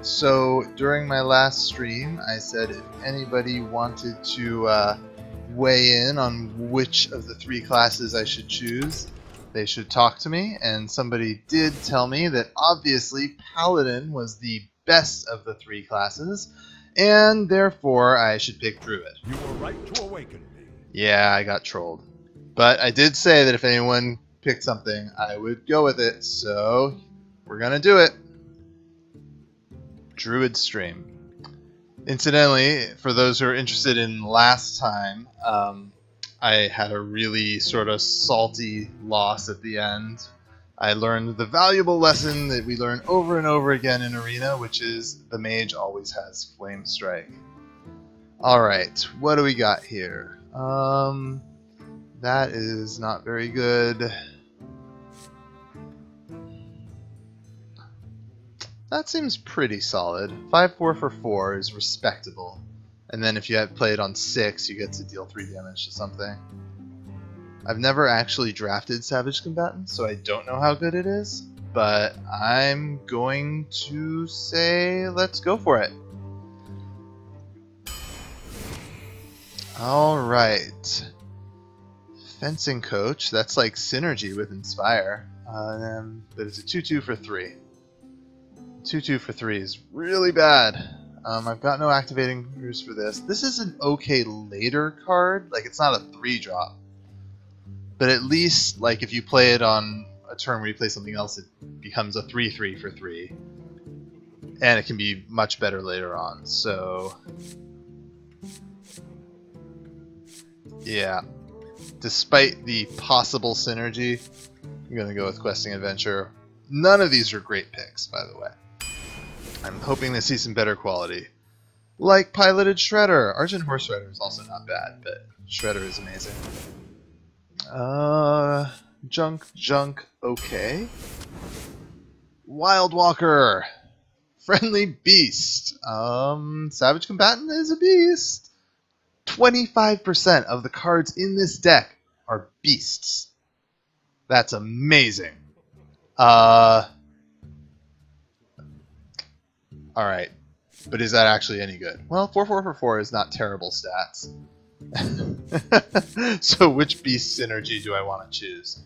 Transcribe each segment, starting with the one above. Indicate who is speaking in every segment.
Speaker 1: So during my last stream, I said if anybody wanted to weigh in on which of the three classes I should choose, they should talk to me, and somebody did tell me that obviously Paladin was the best of the three classes, and therefore I should pick Druid.
Speaker 2: You were right to awaken me.
Speaker 1: Yeah, I got trolled. But I did say that if anyone picked something, I would go with it, so we're gonna do it. Druid stream. Incidentally, for those who are interested in last time, I had a really sort of salty loss at the end. I learned the valuable lesson that we learn over and over again in Arena, which is the mage always has Flame Strike. Alright, what do we got here? That is not very good. That seems pretty solid. 5-4 for 4 is respectable. And then if you had played on 6, you get to deal 3 damage to something. I've never actually drafted Savage Combatant, so I don't know how good it is. But I'm going to say let's go for it. Alright. Fencing Coach, that's like synergy with Inspire. But it's a 2-2 for 3. 2-2 for 3 is really bad. I've got no activating moves for this. This is an okay later card. Like, it's not a 3-drop. But at least, like, if you play it on a turn where you play something else, it becomes a 3-3 for 3. And it can be much better later on, so... yeah. Despite the possible synergy, I'm going to go with Questing Adventure. None of these are great picks, by the way. I'm hoping to see some better quality. Like Piloted Shredder. Argent Horse Shredder is also not bad, but Shredder is amazing. Junk, okay. Wild Walker. Friendly Beast. Savage Combatant is a beast. 25% of the cards in this deck are beasts. That's amazing. Alright, but is that actually any good? Well, 4-4 for 4 is not terrible stats. So which beast synergy do I want to choose?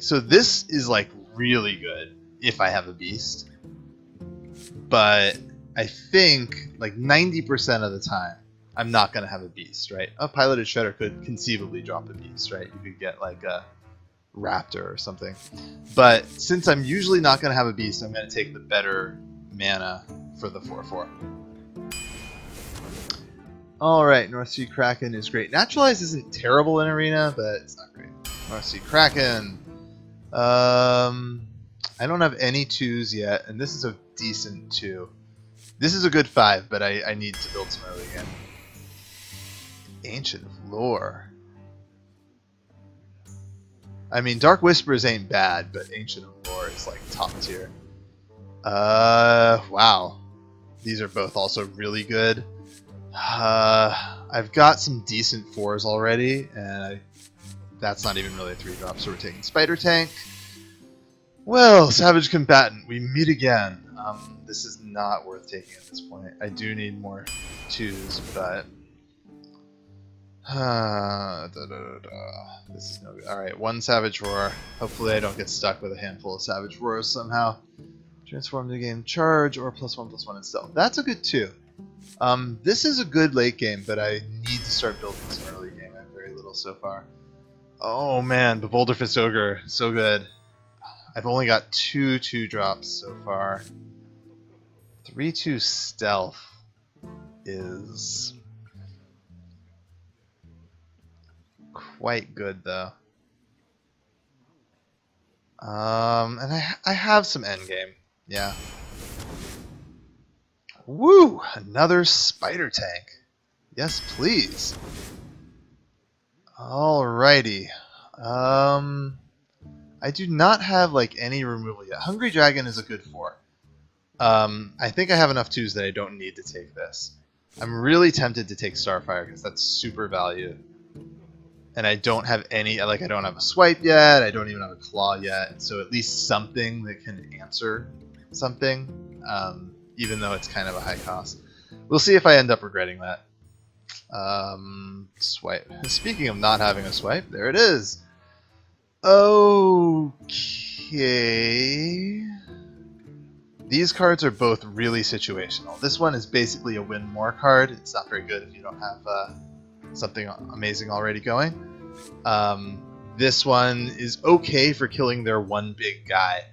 Speaker 1: So this is like really good if I have a beast. But I think like 90% of the time I'm not going to have a beast, right? A Piloted Shredder could conceivably drop a beast, right? You could get like a Raptor or something. But since I'm usually not going to have a beast, I'm going to take the better mana for the 4-4. Alright, North Sea Kraken is great. Naturalize isn't terrible in Arena, but it's not great. North Sea Kraken. I don't have any 2s yet, and this is a decent 2. This is a good 5, but I need to build some early game. Ancient Lore. I mean, Dark Whispers ain't bad, but Ancient Lore is like top tier. Wow. These are both also really good. I've got some decent 4s already, and that's not even really a 3-drop, so we're taking Spider Tank. Well, Savage Combatant, we meet again. This is not worth taking at this point. I do need more 2s, but... This is no good. Alright, 1 Savage Roar. Hopefully I don't get stuck with a handful of Savage Roars somehow. Transform to gain charge or +1/+1 in stealth. That's a good 2. This is a good late game, but I need to start building some early game. I have very little so far. Oh man, the Boulder Fist Ogre. So good. I've only got 2 2-drops so far. 3-2 stealth is quite good though. And I have some endgame. Yeah. Woo! Another Spider Tank. Yes, please. Alrighty. I do not have like any removal yet. Hungry Dragon is a good 4. I think I have enough 2s that I don't need to take this. I'm really tempted to take Starfire because that's super value. And I don't have any, like I don't have a Swipe yet, I don't even have a Claw yet, so at least something that can answer something, even though it's kind of a high cost. We'll see if I end up regretting that. Swipe. Speaking of not having a swipe, there it is. Okay. These cards are both really situational. This one is basically a win more card. It's not very good if you don't have something amazing already going. This one is okay for killing their one big guy,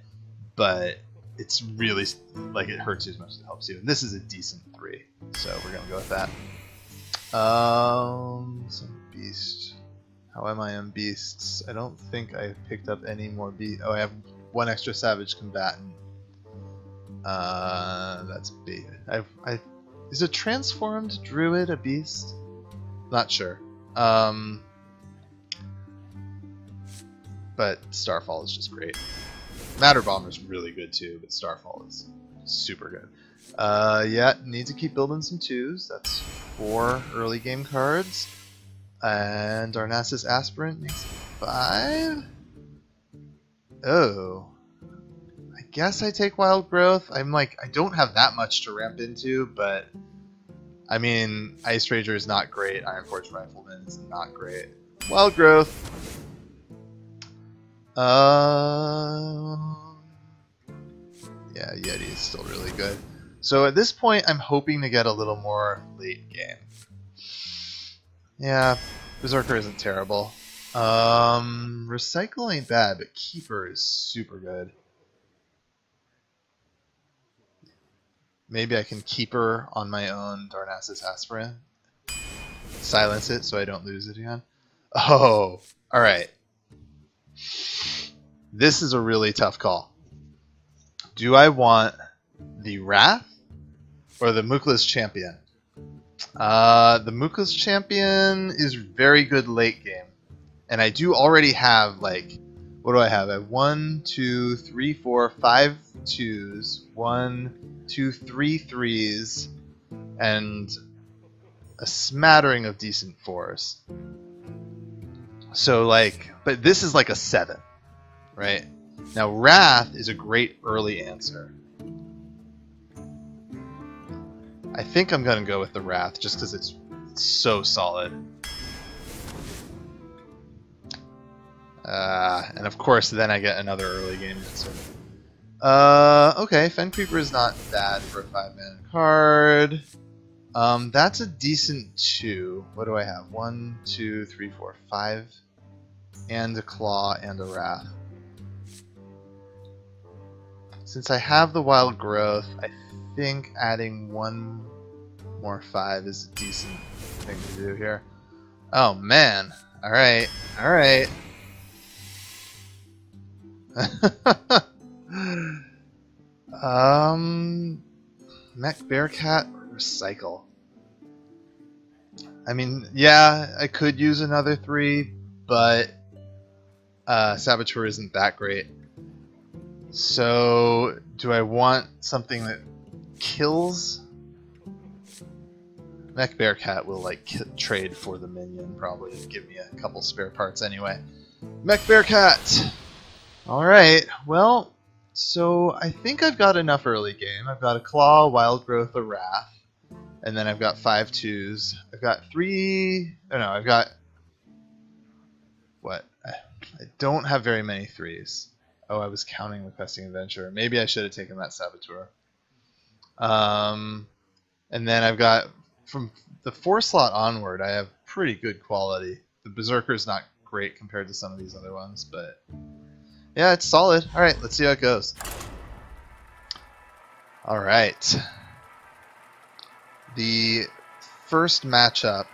Speaker 1: but it's really, like, it hurts you as much as it helps you. And this is a decent 3, so we're gonna go with that. Some beast. How am I on beasts? I don't think I picked up any more beast. Oh, I have 1 extra savage combatant. That's big. Is a transformed druid a beast? Not sure. But Starfall is just great. Matter Bomber's really good too, but Starfall is super good. Yeah, need to keep building some 2s. That's 4 early game cards. And Darnassus Aspirant makes 5? Oh. I guess I take Wild Growth. I'm like, I don't have that much to ramp into, but I mean, Ice Rager is not great. Ironforge Rifleman is not great. Wild Growth. Yeah, Yeti is still really good. So at this point, I'm hoping to get a little more late game. Yeah, Berserker isn't terrible. Recycle ain't bad, but Keeper is super good. Maybe I can Keeper on my own Darnassus Aspirant. Silence it so I don't lose it again. Oh, alright. This is a really tough call. Do I want the Wrath or the Mookless Champion? The Mookless Champion is very good late game. And I do already have, like, what do I have? I have 1, 2, 3, 4, 5 2s, 1, 2, 3 3s, and a smattering of decent 4s. So, like, but this is like a 7, right? Now, Wrath is a great early answer. I think I'm going to go with the Wrath just because it's so solid. And of course, then I get another early game answer. Okay, Fen Creeper is not bad for a 5-mana card. That's a decent 2. What do I have? 1, 2, 3, 4, 5. And a Claw and a Wrath. Since I have the Wild Growth, I think adding 1 more 5 is a decent thing to do here. Oh man. Alright. Alright. Mech Bearcat or Recycle? I mean, yeah, I could use another 3, but Saboteur isn't that great. So, do I want something that kills? Mech Bearcat will like trade for the minion, probably, and give me a couple spare parts anyway. Mech Bearcat! Alright, well, so I think I've got enough early game. I've got a Claw, Wild Growth, a Wrath, and then I've got 5 2s. I've got 3... Oh no, I've got... What? I don't have very many 3s. Oh, I was counting the Questing Adventurer. Maybe I should have taken that Saboteur. And then I've got... From the 4 slot onward, I have pretty good quality. The Berserker's not great compared to some of these other ones, but... Yeah, it's solid. Alright, let's see how it goes. Alright. The first matchup,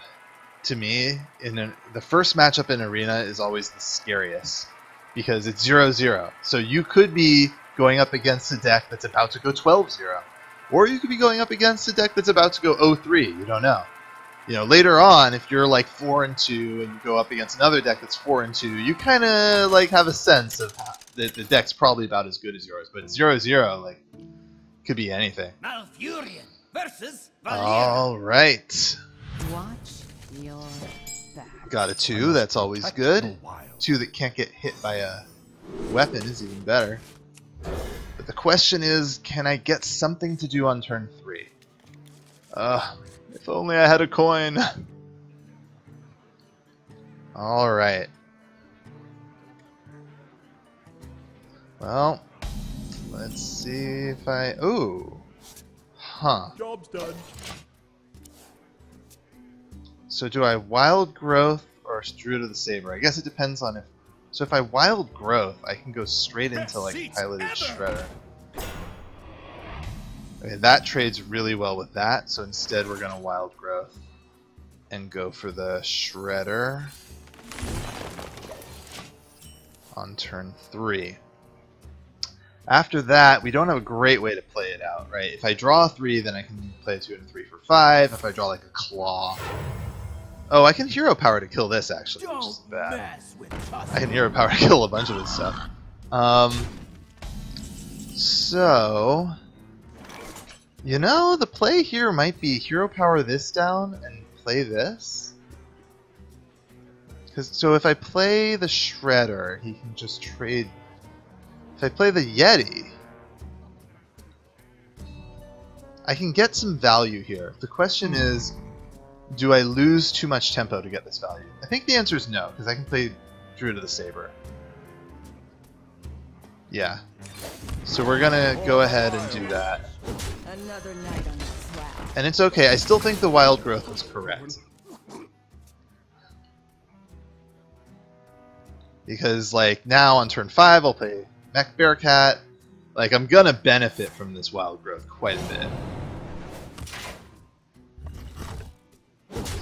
Speaker 1: to me, the first matchup in Arena is always the scariest. Because it's 0-0. So you could be going up against a deck that's about to go 12-0. Or you could be going up against a deck that's about to go 0-3. You don't know. You know, later on, if you're like 4-2 and you go up against another deck that's 4-2, you kind of like have a sense of that the deck's probably about as good as yours. But 0-0, like, could be anything.
Speaker 3: Malfurion versus Valiera.
Speaker 1: All right.
Speaker 4: Watch your back.
Speaker 1: Got a 2. That's always good. 2 that can't get hit by a weapon is even better. But The question is, can I get something to do on turn 3? If only I had a coin. Alright. Well, let's see if I... Ooh. Huh.
Speaker 2: Job's done.
Speaker 1: So do I Wild Growth or Druid of the Saber? I guess it depends on if... So if I Wild Growth, I can go straight into like Piloted Shredder. Okay, that trades really well with that, so instead we're gonna Wild Growth and go for the Shredder on turn 3. After that, we don't have a great way to play it out, right? If I draw a 3, then I can play a 2 and a 3 for 5. If I draw like a Claw... Oh, I can Hero Power to kill this, actually, which is bad. I can Hero Power to kill a bunch of this stuff. So... You know, the play here might be Hero Power this down and play this. So if I play the Shredder, he can just trade... If I play the Yeti, I can get some value here. The question is, do I lose too much tempo to get this value? I think the answer is no, because I can play Druid of the Saber. Yeah. So we're gonna go ahead and do that.
Speaker 4: Another night on the prowl.
Speaker 1: And it's okay, I still think the Wild Growth was correct. Because, like, now on turn 5 I'll play Mech Bearcat. Like, I'm gonna benefit from this Wild Growth quite a bit.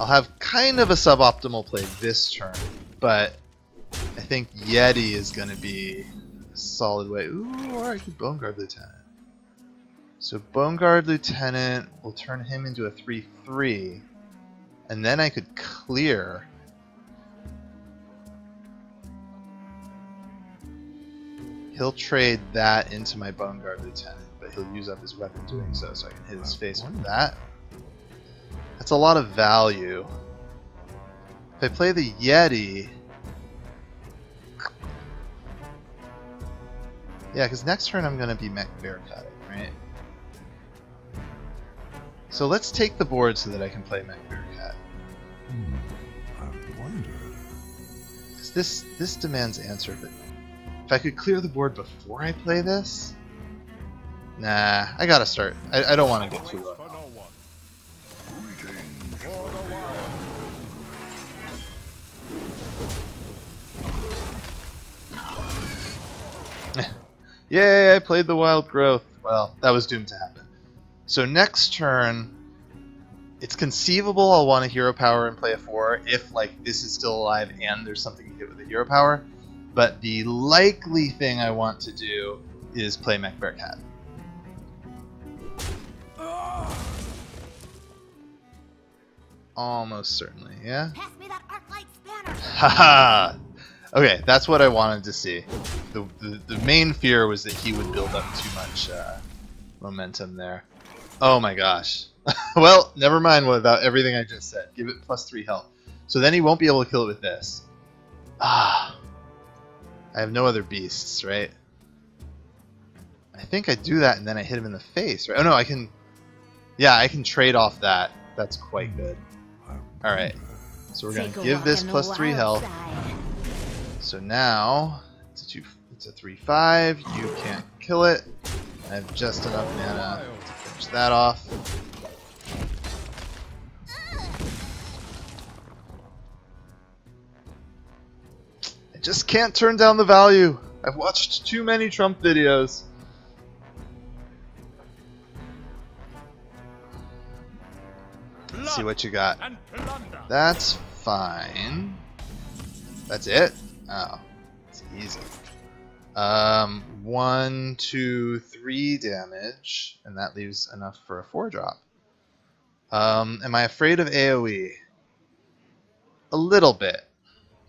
Speaker 1: I'll have kind of a suboptimal play this turn, but I think Yeti is gonna be a solid way. Ooh, or I could Bone Guard Lieutenant. So Bone Guard Lieutenant will turn him into a 3/3, and then I could clear. He'll trade that into my Bone Guard Lieutenant, but he'll use up his weapon doing so, so I can hit his face with that. That's a lot of value. If I play the Yeti... Yeah, because next turn I'm going to be Mech Bearcat, right? So let's take the board so that I can play Mech Bearcat.
Speaker 2: I wonder.
Speaker 1: Because this demands answer, but... If I could clear the board before I play this? Nah, I gotta start. I don't want to get too low. Yay, I played the Wild Growth. Well, that was doomed to happen. So next turn, it's conceivable I'll want a Hero Power and play a 4 if, like, this is still alive and there's something to hit with a Hero Power. But the likely thing I want to do is play Mech Bearcat. Almost certainly, yeah?
Speaker 3: Pass me that arc-light spanner.
Speaker 1: Haha! Okay, that's what I wanted to see. The main fear was that he would build up too much momentum there. Oh my gosh. Well, never mind about everything I just said. Give it +3 health. So then he won't be able to kill it with this. Ah. I have no other beasts, right? I think I do that and then I hit him in the face, right? Oh no, I can... Yeah, I can trade off that. That's quite good. Alright, so we're going to give this +3 health. So now, it's a 3/5, you can't kill it. I have just enough mana to finish that off. Just can't turn down the value. I've watched too many Trump videos. Let's see what you got. That's fine. That's it? Oh, it's easy. 1, 2, 3 damage, and that leaves enough for a 4-drop. Am I afraid of AoE? A little bit.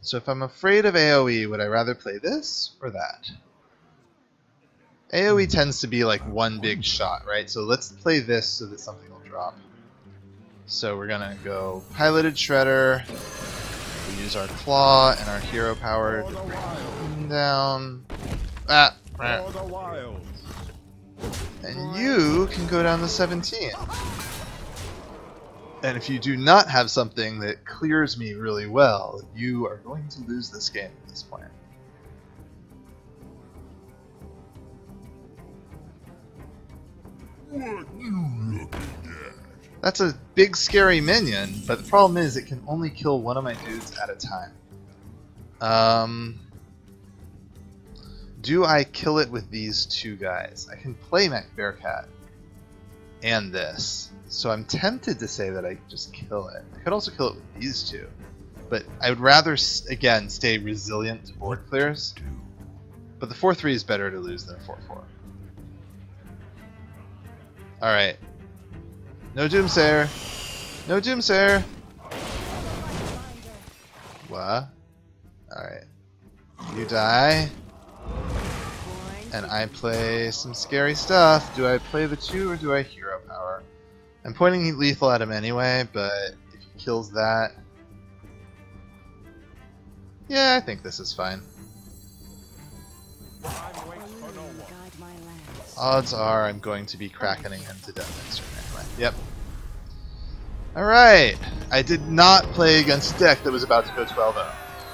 Speaker 1: So if I'm afraid of AoE, would I rather play this or that? AoE tends to be like one big shot, right? So let's play this so that something will drop. So we're gonna go Piloted Shredder. We use our Claw and our Hero Power to bring him down. And you can go down to 17. And if you do not have something that clears me really well, you are going to lose this game at this point.
Speaker 2: What you looking at?
Speaker 1: That's a big scary minion, but the problem is it can only kill one of my dudes at a time. Do I kill it with these two guys? I can play Mech Bearcat and this. So I'm tempted to say that I just kill it. I could also kill it with these two. But I would rather, again, stay resilient to board clears. But the 4-3 is better to lose than a 4-4. Alright. No Doomsayer. No Doomsayer. What? Alright. You die. And I play some scary stuff. Do I play the 2 or do I hero power? I'm pointing lethal at him anyway, but if he kills that... Yeah, I think this is fine. Odds are I'm going to be crackening him to death next turn anyway. Yep. Alright! I did not play against a deck that was about to go 12-0.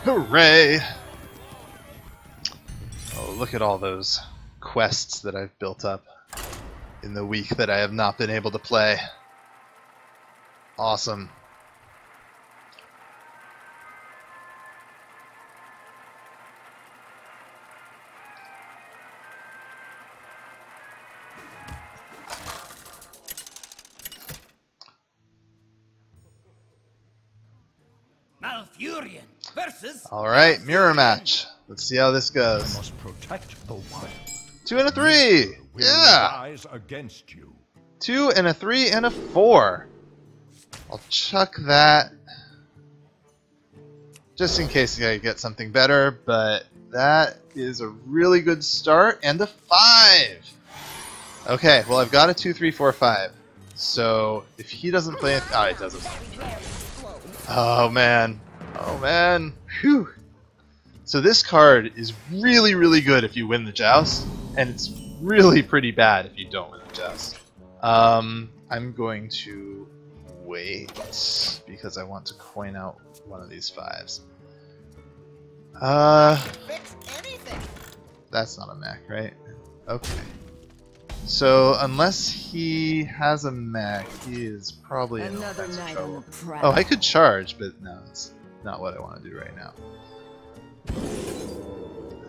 Speaker 1: Hooray! Oh, look at all those quests that I've built up in the week that I have not been able to play. Awesome.
Speaker 5: Malfurion versus.
Speaker 1: All right, mirror match. Let's see how this goes.
Speaker 2: Must protect the wild.
Speaker 1: 2 and a 3.
Speaker 2: Will
Speaker 1: Yeah.
Speaker 2: rise against you.
Speaker 1: 2 and a 3 and a 4. I'll chuck that just in case I get something better, but that is a really good start and a 5. Okay, well I've got a 2, 3, 4, 5. So if he doesn't play it, oh, he doesn't. Oh man, oh man. Whew. So this card is really, really good if you win the joust, and it's really pretty bad if you don't win the joust. I'm going to wait because I want to coin out one of these 5s.
Speaker 5: Fix anything.
Speaker 1: That's not a mech, right? Okay. So unless he has a mech, he is probably in all
Speaker 4: Another
Speaker 1: kinds of
Speaker 4: night
Speaker 1: trouble.
Speaker 4: on the prowl.
Speaker 1: Oh, I could charge, but no, that's not what I want to do right now.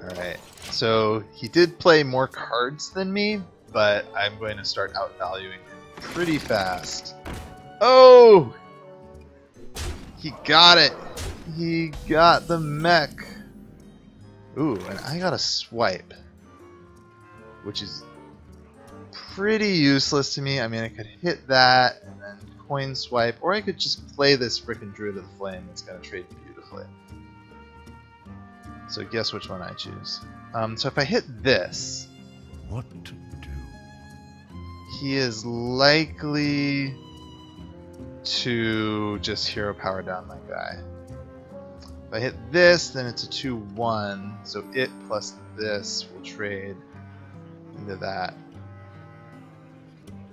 Speaker 1: Alright, so he did play more cards than me, but I'm going to start outvaluing him pretty fast. Oh! He got it! He got the mech! Ooh, and I got a swipe, which is pretty useless to me. I mean, I could hit that and then coin swipe, or I could just play this frickin' Druid of the Flame that's gonna trade beautifully. So guess which one I choose. So if I hit this,
Speaker 2: What to do?
Speaker 1: he is likely to just hero power down my guy. If I hit this, then it's a 2-1, so it plus this will trade into that.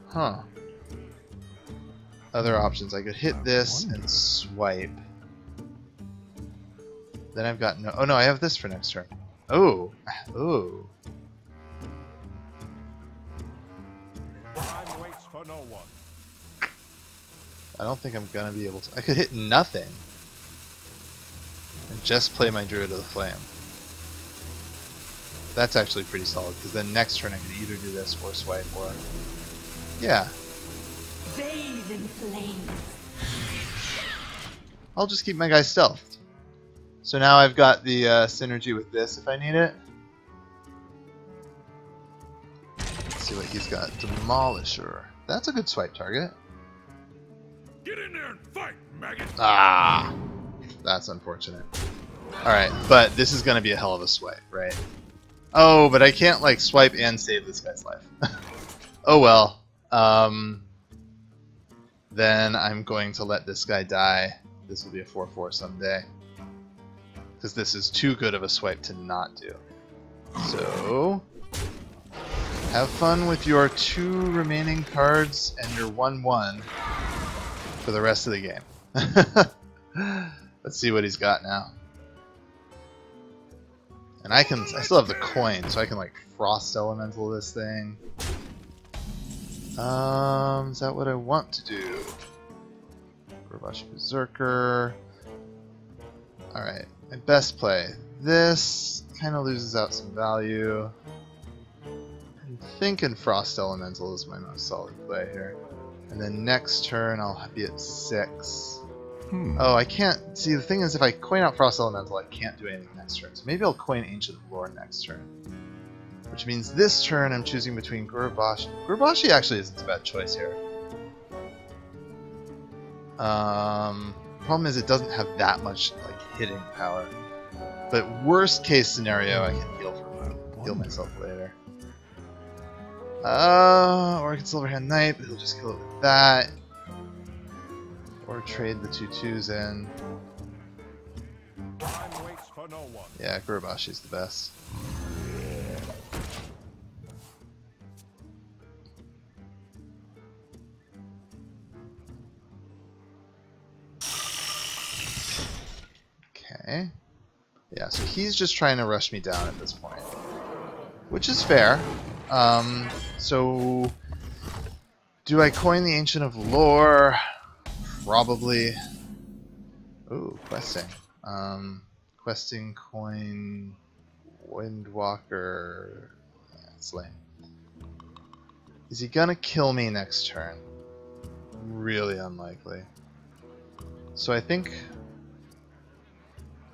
Speaker 1: Huh. Other options, I could hit this and swipe. Then I've got no... Oh no, I have this for next turn. Oh! Oh!
Speaker 2: Time waits for no one.
Speaker 1: I don't think I'm gonna be able to... I could hit nothing. And just play my Druid of the Flame. That's actually pretty solid, because then next turn I could either do this or swipe or... Yeah.
Speaker 3: Bathe in flames.
Speaker 1: I'll just keep my guy stealthed. So now I've got the synergy with this if I need it. Let's see what he's got. Demolisher. That's a good swipe target.
Speaker 2: Get in there and fight, maggot.
Speaker 1: Ah! That's unfortunate. Alright, but this is going to be a hell of a swipe, right? Oh, but I can't, like, swipe and save this guy's life. Oh well. Then I'm going to let this guy die. This will be a 4-4 someday. Because this is too good of a swipe to not do. So... Have fun with your 2 remaining cards and your 1/1 for the rest of the game. Let's see what he's got now. And I still have the coin, so I can like Frost Elemental this thing. Is that what I want to do? Gorbashi Berserker. Alright, my best play. This kind of loses out some value. I'm thinking Frost Elemental is my most solid play here. And then next turn I'll be at 6. Oh, I can't... See, the thing is, if I coin out Frost Elemental, I can't do anything next turn. So maybe I'll coin Ancient of Lore next turn. Which means this turn I'm choosing between Gorbashi... Gorbashi actually isn't a bad choice here. Problem is it doesn't have that much like hitting power. But worst case scenario, I can heal myself later. Or I can Silverhand Knight, but he'll just kill it with that. Or trade the 2/2s in.
Speaker 2: Time waits for no one.
Speaker 1: Yeah, Gorobashi's the best. Okay. Yeah, so he's just trying to rush me down at this point. Which is fair. So... Do I coin the Ancient of Lore? Probably. Ooh, questing. Questing, coin, Windwalker. That's lame. Is he gonna kill me next turn? Really unlikely. So I think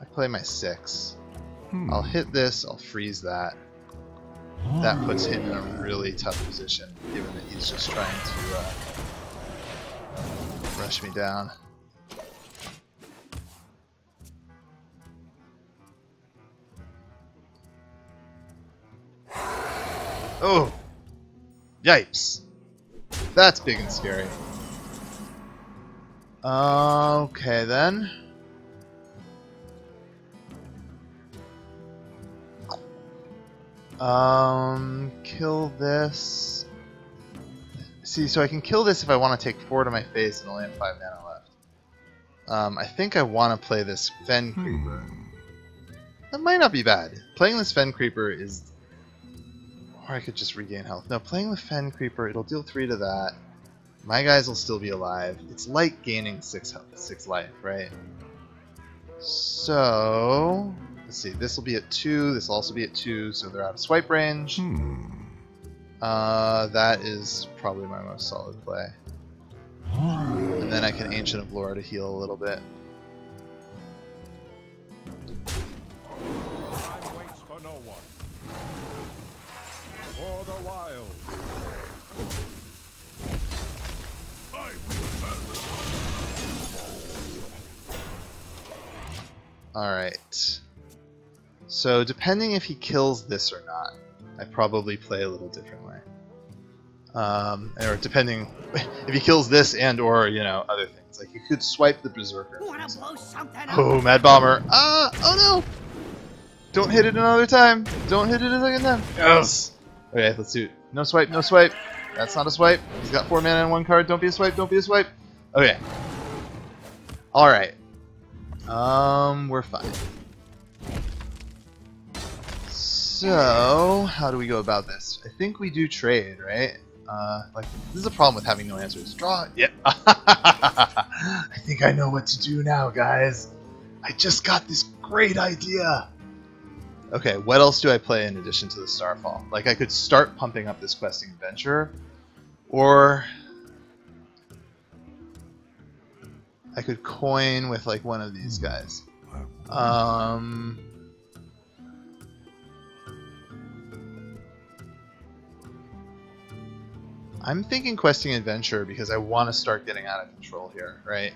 Speaker 1: I play my 6. I'll hit this, I'll freeze that. That puts him in a really tough position, given that he's just trying to rush me down. Oh! Yipes! That's big and scary. Okay then. Kill this. See, so I can kill this if I want to take 4 to my face and only have 5 mana left. I think I want to play this Fen Creeper. That might not be bad. Playing this Fen Creeper is... Or I could just regain health. No, playing the Fen Creeper, it'll deal 3 to that. My guys will still be alive. It's like gaining 6 life, right? So... Let's see, this will be at 2, this will also be at 2, so they're out of swipe range. That is probably my most solid play. And then I can Ancient of Lore to heal a little bit.
Speaker 2: Time waits for no one. For the wild. I will.
Speaker 1: Alright. So depending if he kills this or not, I probably play a little differently. Or depending if he kills this and or, you know, other things. Like you could swipe the Berserker. Oh, Mad Bomber. Oh no! Don't hit it another time. Don't hit it a second time. Yes! Okay, let's do it. No swipe, no swipe. That's not a swipe. He's got 4 mana and 1 card. Don't be a swipe, don't be a swipe. Okay. Alright. We're fine. So, how do we go about this? I think we do trade, right? Like, this is a problem with having no answers. Draw. Yep. I think I know what to do now, guys. I just got this great idea. Okay, what else do I play in addition to the Starfall? Like, I could start pumping up this Questing Adventure, or I could coin with, like, one of these guys. I'm thinking Questing Adventure because I want to start getting out of control here, right?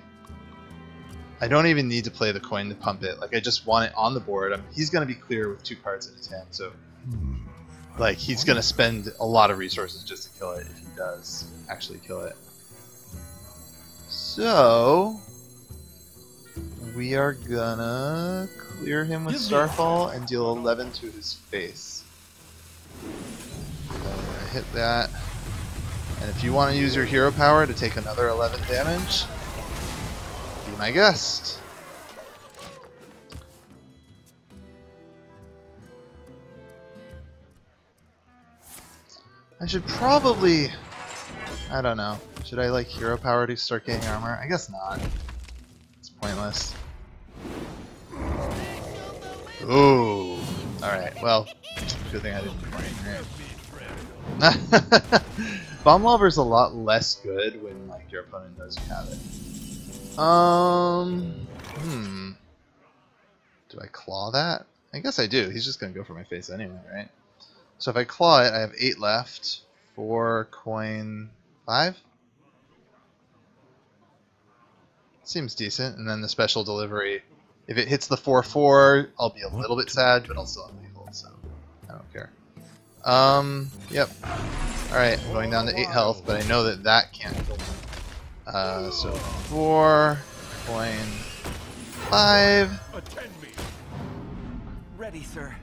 Speaker 1: I don't even need to play the coin to pump it. Like, I just want it on the board. He's going to be clear with 2 cards in his hand, so... Like, he's going to spend a lot of resources just to kill it if he does actually kill it. So... We are gonna clear him with Starfall and deal 11 to his face. hit that. And if you want to use your hero power to take another 11 damage, be my guest. I should probably... I don't know. Should I like hero power to start getting armor? I guess not. It's pointless. Ooh. Alright, well, good thing I didn't Bomb Lobber's a lot less good when like your opponent knows you have it. Do I claw that? I guess I do. He's just gonna go for my face anyway, right? So if I claw it, I have 8 left. 4 coin 5? Seems decent. And then the special delivery. If it hits the 4/4, I'll be a little bit sad, but I'll still have lethal, so I don't care. Yep. Alright, I'm going down to 8 health, but I know that that can't kill me. So 4 coin 5.
Speaker 2: Attend me.
Speaker 5: Ready, sir.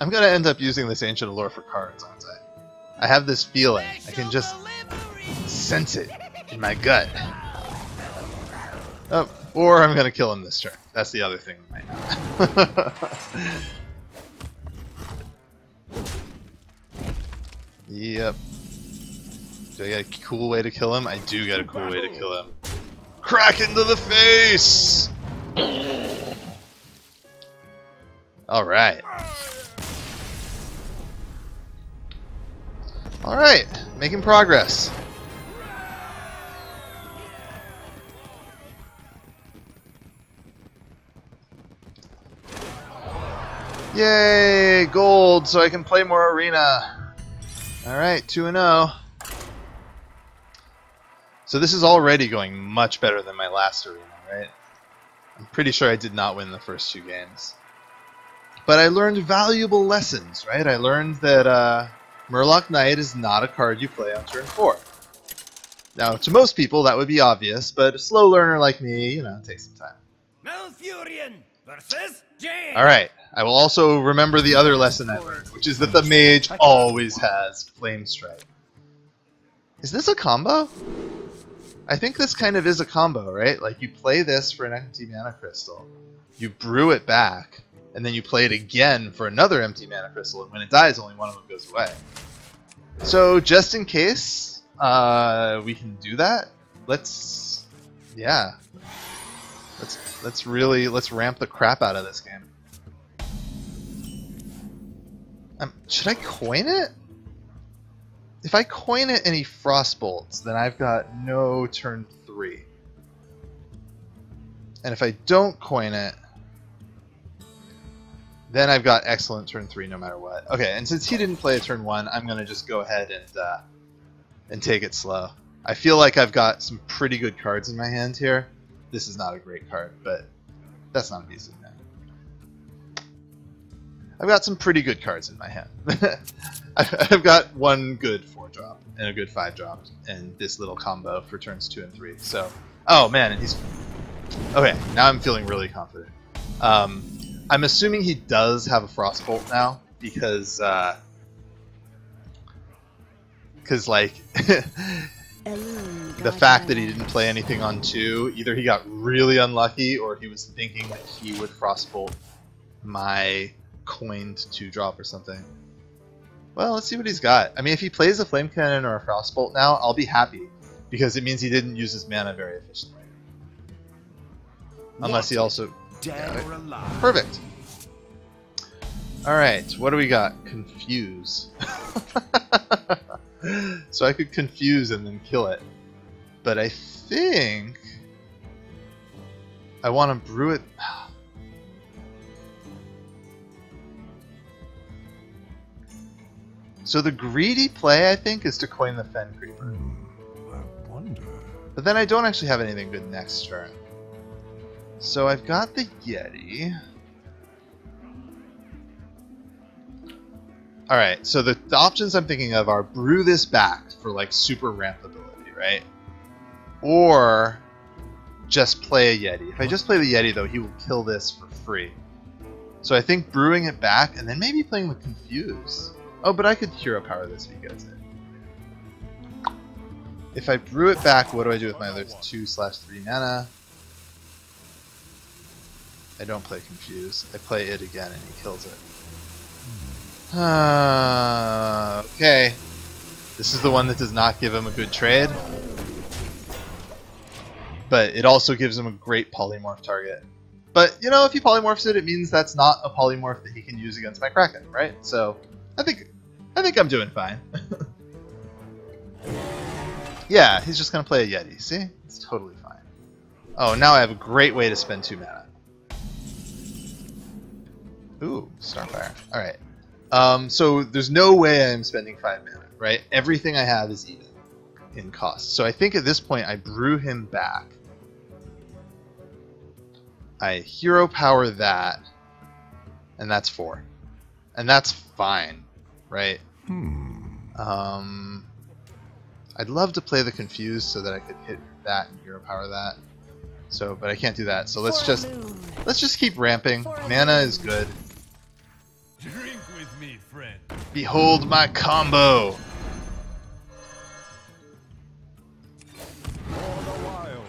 Speaker 1: I'm gonna end up using this Ancient Allure for cards, aren't I? I have this feeling. I can just sense it in my gut. Oh, or I'm gonna kill him this turn. That's the other thing right now. Yep. Do I get a cool way to kill him? I do get a cool way to kill him. Crack into the face! Alright. Alright, making progress. Yay, gold, so I can play more Arena. Alright, 2-0. So this is already going much better than my last Arena, right? I'm pretty sure I did not win the first 2 games. But I learned valuable lessons, right? I learned that Murloc Knight is not a card you play on turn 4. Now, to most people, that would be obvious, but a slow learner like me, you know, it takes some time.
Speaker 5: Malfurion versus Jane.
Speaker 1: Alright, I will also remember the other lesson I learned, which is that the mage always has Flame Strike. Is this a combo? I think this kind of is a combo, right? Like, you play this for an empty mana crystal, you brew it back, and then you play it again for another empty mana crystal, and when it dies, only one of them goes away. So, just in case we can do that, let's ramp the crap out of this game. Should I coin it? If I coin it and he frostbolts, then I've got no turn 3. And if I don't coin it, then I've got excellent turn 3 no matter what. Okay, and since he didn't play a turn 1, I'm gonna just go ahead and take it slow. I feel like I've got some pretty good cards in my hand here. This is not a great card, but that's not a decent man. I've got some pretty good cards in my hand. I've got one good 4-drop and a good 5-drop, and this little combo for turns 2 and 3. So, oh man, and he's okay. Now I'm feeling really confident. I'm assuming he does have a Frostbolt now because like the fact that he didn't play anything on 2, either he got really unlucky or he was thinking that he would Frostbolt my coined 2-drop or something. Well, let's see what he's got. I mean, if he plays a Flame Cannon or a Frostbolt now, I'll be happy because it means he didn't use his mana very efficiently. Unless he also...
Speaker 2: Dead or alive.
Speaker 1: Perfect. Alright, what do we got? Confuse. So I could confuse and then kill it. But I think I want to brew it. So the greedy play, I think, is to coin the Fen Creeper.
Speaker 2: I wonder.
Speaker 1: But then I don't actually have anything good next turn. So I've got the Yeti. Alright, so the options I'm thinking of are brew this back for like super ramp ability, right? Or just play a Yeti. If I just play the Yeti though, he will kill this for free. So I think brewing it back and then maybe playing with Confuse. Oh, but I could hero power this if he gets it. If I brew it back, what do I do with my other 2/3 mana? I don't play Confuse. I play it again and he kills it. Okay. This is the one that does not give him a good trade. But it also gives him a great polymorph target. But, you know, if he polymorphs it, it means that's not a polymorph that he can use against my Kraken, right? So, I think I'm doing fine. Yeah, he's just going to play a Yeti. See? It's totally fine. Oh, now I have a great way to spend 2 mana. Ooh, Starfire. Alright. So there's no way I'm spending 5 mana, right? Everything I have is even in cost. So I think at this point I brew him back. I hero power that, and that's 4. And that's fine, right? I'd love to play the Confused so that I could hit that and hero power that. So, but I can't do that. So let's just keep ramping. Mana is good.
Speaker 2: Drink with me, friend.
Speaker 1: Behold my combo.
Speaker 2: For the wild.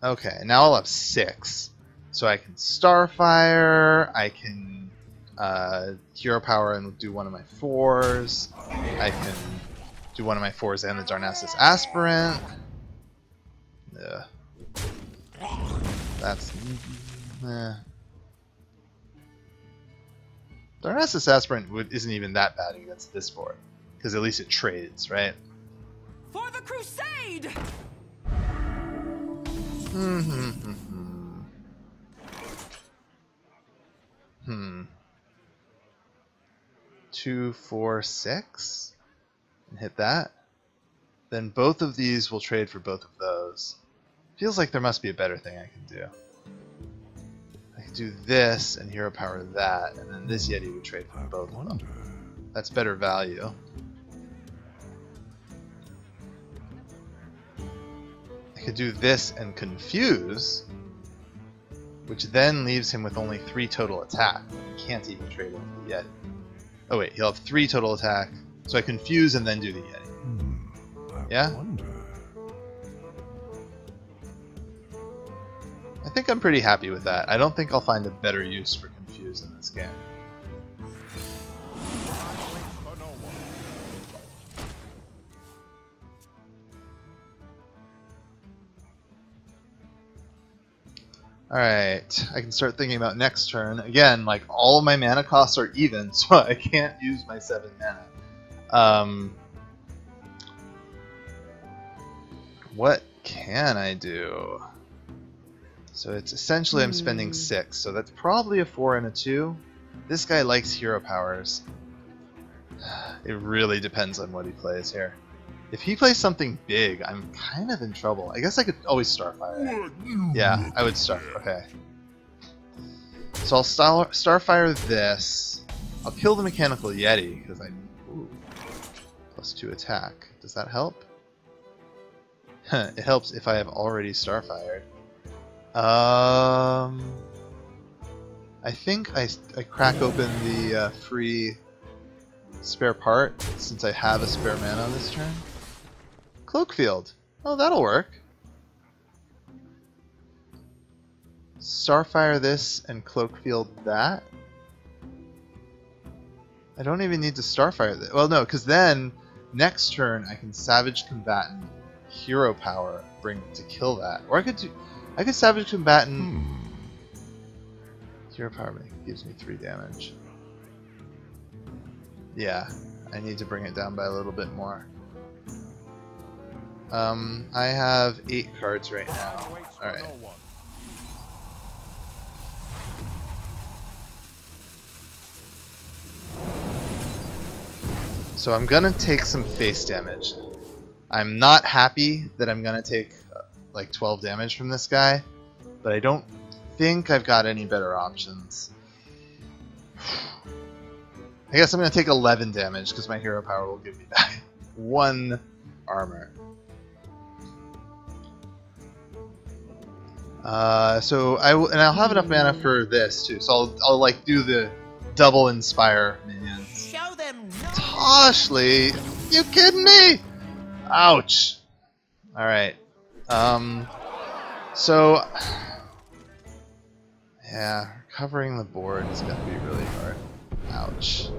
Speaker 1: Okay, now I'll have 6. So I can Starfire, I can hero power and do one of my 4s. I can do one of my 4s and the Darnassus Aspirant. Ugh. That's... Darnassus Aspirant isn't even that bad against this board. Because at least it trades, right?
Speaker 4: For the crusade!
Speaker 1: 2, 4, 6? And hit that. Then both of these will trade for both of those. Feels like there must be a better thing I can do. I can do this and hero power that, and then this Yeti would trade for both of them. That's better value. I could do this and Confuse, which then leaves him with only 3 total attack. He can't even trade into the Yeti. Oh wait, he'll have 3 total attack, so I Confuse and then do the Yeti. Yeah? I think I'm pretty happy with that. I don't think I'll find a better use for Confuse in this game. Alright, I can start thinking about next turn. Again, like, all of my mana costs are even, so I can't use my 7 mana. What can I do? So it's essentially I'm spending 6, so that's probably a 4 and a 2. This guy likes hero powers. It really depends on what he plays here. If he plays something big, I'm kind of in trouble. I guess I could always Starfire. Yeah, I would start. Okay. So I'll Starfire this. I'll kill the Mechanical Yeti, because I... Ooh. +2 attack. Does that help? It helps if I have already Starfired. I think I crack open the free spare part, since I have a spare mana on this turn. Cloakfield. Oh, that'll work. Starfire this and Cloakfield that. I don't even need to Starfire this. Well, no, because then next turn I can Savage Combatant, Hero Power, bring to kill that. Or I could Savage Combatant. Hero Power gives me 3 damage. Yeah, I need to bring it down by a little bit more. I have 8 cards right now. Alright. So I'm gonna take some face damage. I'm not happy that I'm gonna take like 12 damage from this guy, but I don't think I've got any better options. I guess I'm gonna take 11 damage because my hero power will give me back 1 armor. So and I'll have enough mana for this too. So I'll like do the double inspire minions.
Speaker 5: Show them no.
Speaker 1: Toshly, you kidding me? Ouch. All right. So yeah, recovering the board is gonna be really hard. Ouch.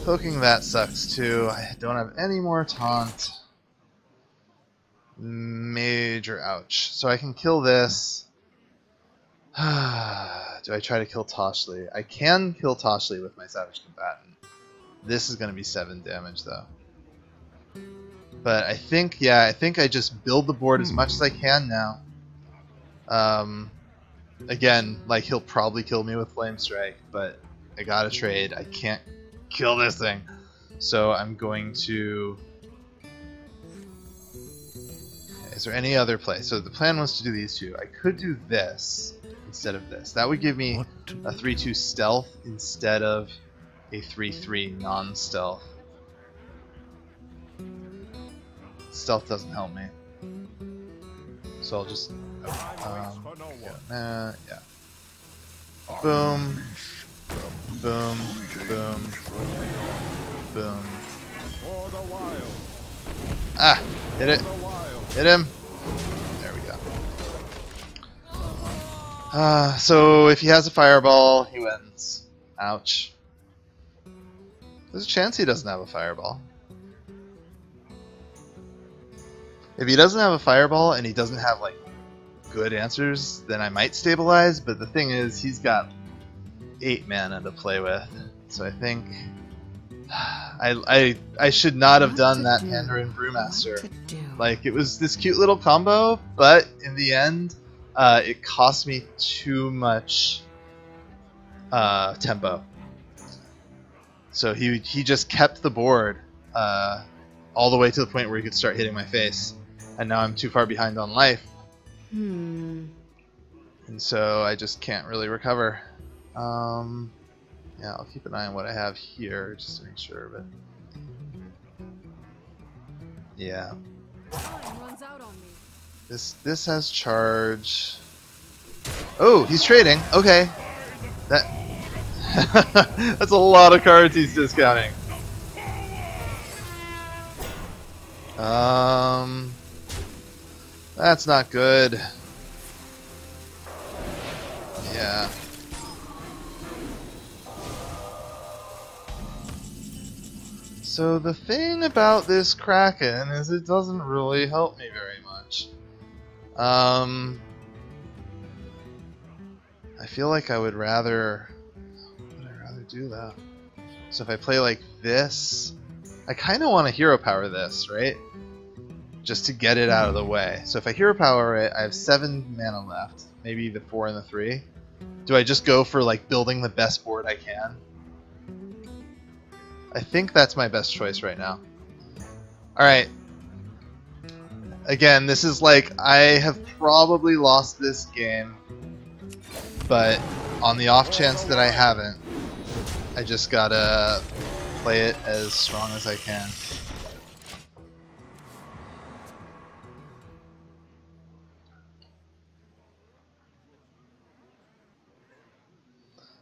Speaker 1: Poking that sucks too. I don't have any more taunt. Major ouch. So I can kill this. Do I try to kill Toshly? I can kill Toshly with my Savage Combatant. This is going to be 7 damage though. But I think, yeah, I just build the board as much as I can now. Again, like he'll probably kill me with Flame Strike, but I gotta trade. I can't kill this thing. So I'm going to... Is there any other play? So the plan was to do these two. I could do this instead of this. That would give me a 3/2 stealth instead of a 3/3 non-stealth. Stealth doesn't help me. So I'll just... yeah. Boom. Boom. Boom. Boom. Ah! Hit it. Hit him. There we go. So if he has a fireball, he wins. Ouch. There's a chance he doesn't have a fireball. If he doesn't have a fireball and he doesn't have like good answers, then I might stabilize, but the thing is he's got 8 mana to play with. So I think I should not have done that Mandarin Brewmaster. Like, it was this cute little combo, but in the end, it cost me too much tempo. So he just kept the board all the way to the point where he could start hitting my face, and now I'm too far behind on life. And so I just can't really recover. Yeah, I'll keep an eye on what I have here just to make sure, but yeah. This has charge. Oh, he's trading. Okay. That that's a lot of cards he's discounting. That's not good. Yeah. So the thing about this Kraken is it doesn't really help me very much. I feel like I would rather do that. So if I play like this, I kind of want to hero power this, right? Just to get it out of the way. So if I hero power it, I have 7 mana left. Maybe the 4 and the 3. Do I just go for like building the best board I can? I think that's my best choice right now. Alright. Again, this is like, I have probably lost this game, but on the off chance that I haven't, I just gotta play it as strong as I can.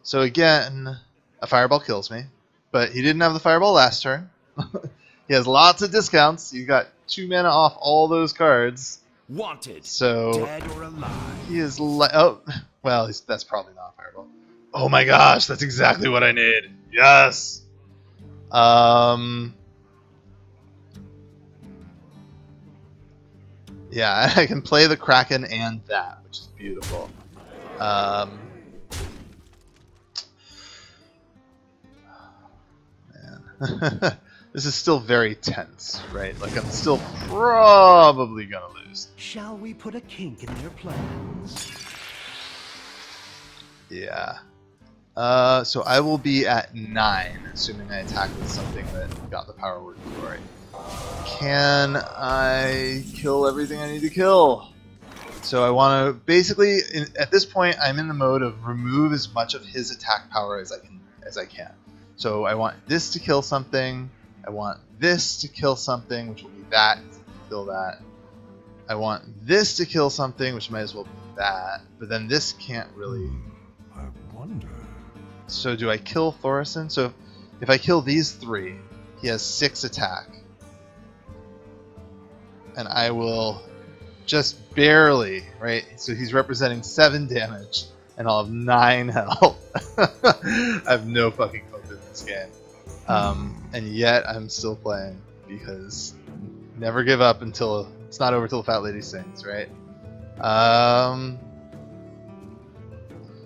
Speaker 1: So again, a fireball kills me. But he didn't have the fireball last turn. He has lots of discounts. You got 2 mana off all those cards.
Speaker 5: Wanted.
Speaker 1: So
Speaker 5: dead or alive.
Speaker 1: he is oh, well, that's probably not a fireball. Oh my gosh, that's exactly what I need. Yes. Yeah, I can play the Kraken and that, which is beautiful. This is still very tense, right? Like, I'm still probably gonna lose.
Speaker 5: Shall we put a kink in their plans?
Speaker 1: Yeah. So I will be at 9, assuming I attack with something that got the power word glory. Can I kill everything I need to kill? So I want to basically, at this point, I'm in the mode of remove as much of his attack power as I can. So I want this to kill something. I want this to kill something, which will be that. Kill that. I want this to kill something, which might as well that, but then this can't really...
Speaker 5: I wonder.
Speaker 1: So do I kill Thorison? So if I kill these 3, he has 6 attack. And I will just barely, right? So he's representing 7 damage, and I'll have 9 health. I have no fucking hope in this game. And yet I'm still playing, because never give up until it's not over till the fat lady sings, right?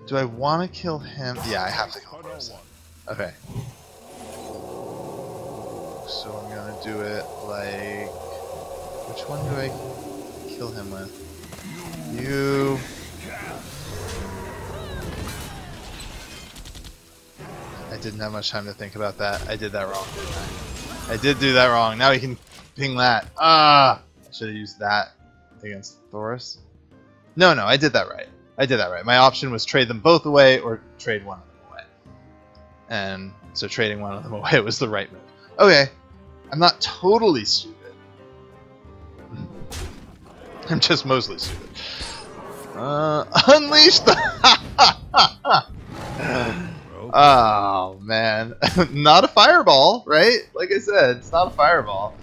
Speaker 1: Do I want to kill him? Yeah, I have to kill Thorison. Okay. So I'm gonna do it like... Which one do I kill him with? You... I didn't have much time to think about that. I did that wrong, didn't I? I did do that wrong. Now he can ping that. Ah! I should have used that against Thoris. No, I did that right. I did that right. My option was trade them both away or trade one of them away. And so trading one of them away was the right move. Okay. I'm not totally stupid. I'm just mostly stupid. Unleash the... Oh, man. Not a fireball, right? Like I said, it's not a fireball.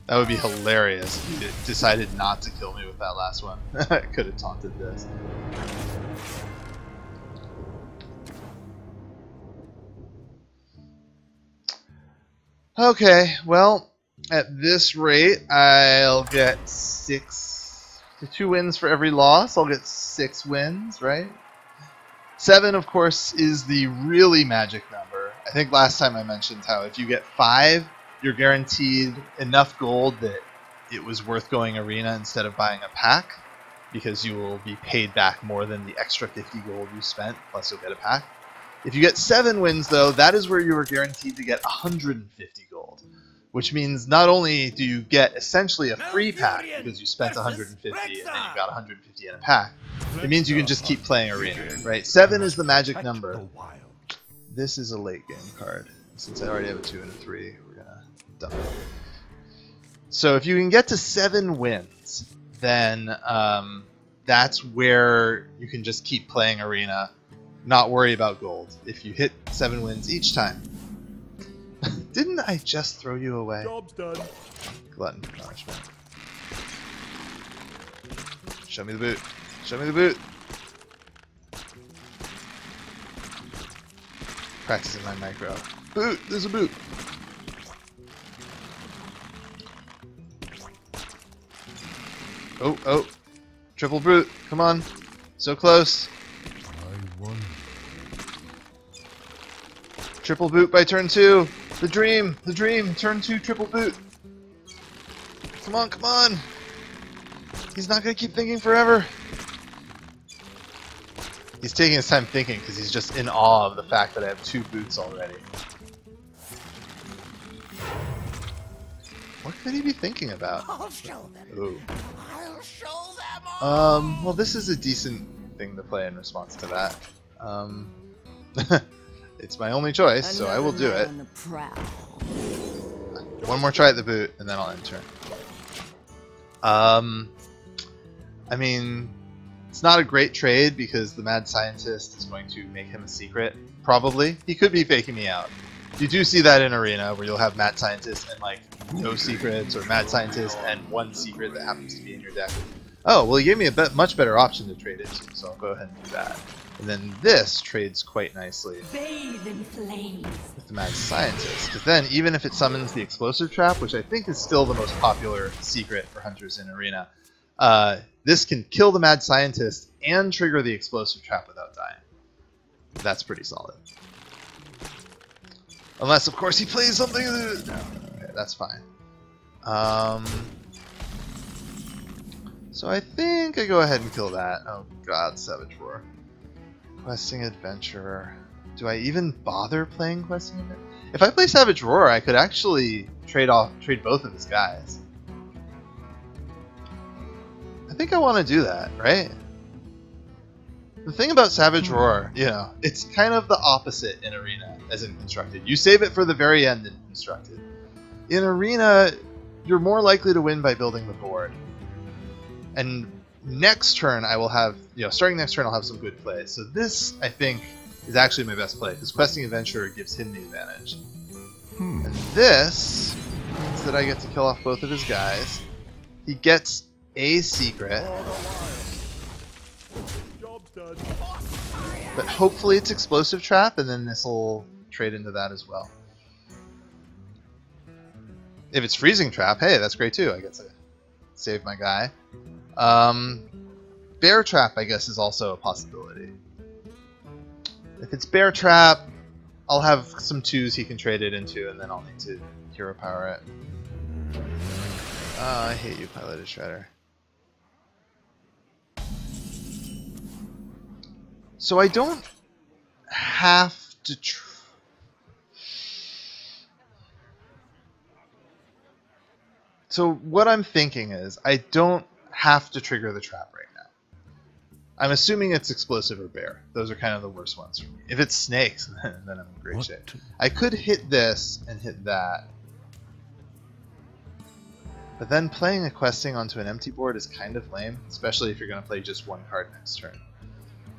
Speaker 1: That would be hilarious if he decided not to kill me with that last one. I could have taunted this. Okay, well, at this rate, I'll get 2 wins for every loss. I'll get 6 wins, right? 7, of course, is the really magic number. I think last time I mentioned how if you get 5, you're guaranteed enough gold that it was worth going arena instead of buying a pack, because you will be paid back more than the extra 50 gold you spent, plus you'll get a pack. If you get 7 wins, though, that is where you are guaranteed to get 150 gold, which means not only do you get essentially a free pack because you spent 150 and then you got 150 in a pack, it means you can just keep playing arena, right? 7 is the magic number. This is a late game card. Since I already have a 2 and a 3, we're gonna dump it. So if you can get to 7 wins, then that's where you can just keep playing arena, not worry about gold. If you hit 7 wins each time. Didn't I just throw you away?
Speaker 2: Job's done.
Speaker 1: Glutton for punishment. Show me the boot. Show me the boot. Practicing my micro. Boot! There's a boot! Oh. Triple boot. Come on. So close.
Speaker 2: I won.
Speaker 1: Triple boot by turn 2. The dream. Turn 2 triple boot. Come on. He's not gonna keep thinking forever. He's taking his time thinking because he's just in awe of the fact that I have 2 boots already. What could he be thinking about?
Speaker 5: I'll show them.
Speaker 1: Ooh.
Speaker 5: I'll show them all.
Speaker 1: Well, this is a decent thing to play in response to that. It's my only choice, so I will do it. One more try at the boot, and then I'll end turn. I mean, it's not a great trade because the mad scientist is going to make him a secret. Probably. He could be faking me out. You do see that in arena where you'll have mad scientist and like no secrets, or mad scientist and 1 secret that happens to be in your deck. Oh, well, he gave me a much better option to trade into, so I'll go ahead and do that. And then this trades quite nicely
Speaker 3: Bathe in flames.
Speaker 1: with the mad scientist, because then even if it summons the explosive trap, which I think is still the most popular secret for hunters in arena, this can kill the mad scientist and trigger the explosive trap without dying. That's pretty solid. Unless, of course, he plays something. No, okay, that's fine. So I think I go ahead and kill that. Oh God, Savage Roar. Questing Adventurer. Do I even bother playing Questing Adventurer? If I play Savage Roar, I could actually trade both of his guys. I think I want to do that, right? The thing about Savage Roar, you know, it's kind of the opposite in Arena as in Constructed. You save it for the very end in Constructed. In Arena, you're more likely to win by building the board. And next turn I will have, starting next turn I'll have some good play. So this, I think, is actually my best play, because Questing Adventurer gives him the advantage. And this means that I get to kill off both of his guys. He gets a secret. But hopefully it's Explosive Trap, and then this will trade into that as well. If it's Freezing Trap, hey, that's great too. I get to save my guy. Bear Trap, I guess, is also a possibility. If it's Bear Trap, I'll have some 2s he can trade it into, and then I'll need to hero power it. Oh, I hate you, Piloted Shredder. So I don't have to So what I'm thinking is, I don't have to trigger the trap right now. I'm assuming it's Explosive or Bear. Those are kind of the worst ones for me. If it's Snakes, then I'm in great shape. I could hit this and hit that. But then playing a Questing onto an empty board is kind of lame, especially if you're going to play just one card next turn.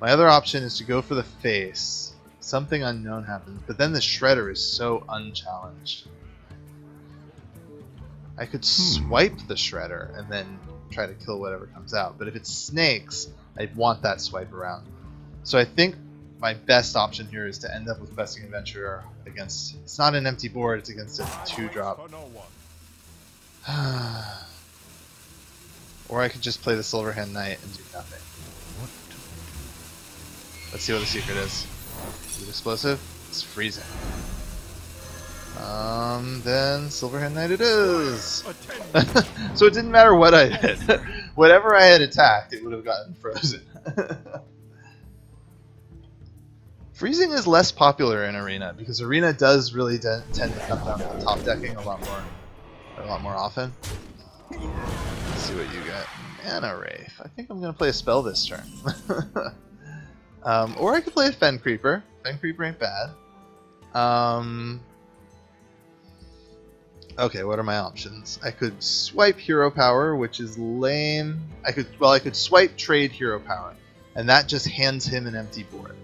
Speaker 1: My other option is to go for the face. Something unknown happens, but then the Shredder is so unchallenged. I could swipe the Shredder and then try to kill whatever comes out, but if it's Snakes, I'd want that swipe around. So I think my best option here is to end up with Questing Adventurer against... It's not an empty board, it's against a 2-drop. Or I could just play the Silverhand Knight and do nothing. Let's see what the secret is. Is it Explosive? It's Freezing. Then Silverhand Knight it is! So it didn't matter what I did. Whatever I had attacked, it would have gotten frozen. Freezing is less popular in Arena, because Arena does really tend to cut down on top decking a lot more often. Let's see what you got. Mana Wraith. I think I'm going to play a spell this turn. Or I could play a Fen Creeper. Fen Creeper ain't bad. Okay, what are my options? I could swipe Hero Power, which is lame. I could swipe trade Hero Power, and that just hands him an empty board.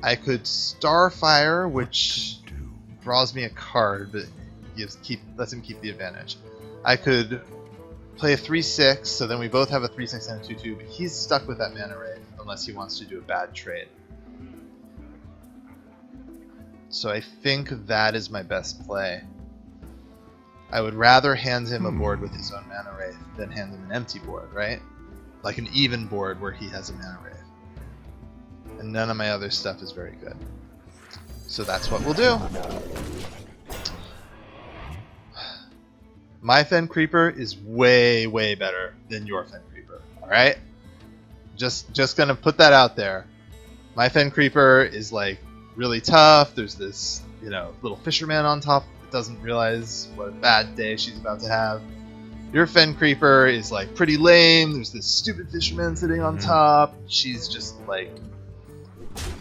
Speaker 1: I could Starfire, which draws me a card, but lets him keep the advantage. I could play a 3/6, so then we both have a 3/6 and a 2/2, but he's stuck with that Mana Wraith unless he wants to do a bad trade. So I think that is my best play. I would rather hand him a board with his own Mana Wraith than hand him an empty board, right? Like an even board where he has a Mana Wraith. And none of my other stuff is very good. So that's what we'll do. My Fen Creeper is way, way better than your Fen Creeper, alright? Just gonna put that out there. My Fen Creeper is like really tough. There's this, little fisherman on top that doesn't realize what a bad day she's about to have. Your Fen Creeper is like pretty lame. There's this stupid fisherman sitting on top. She's just like...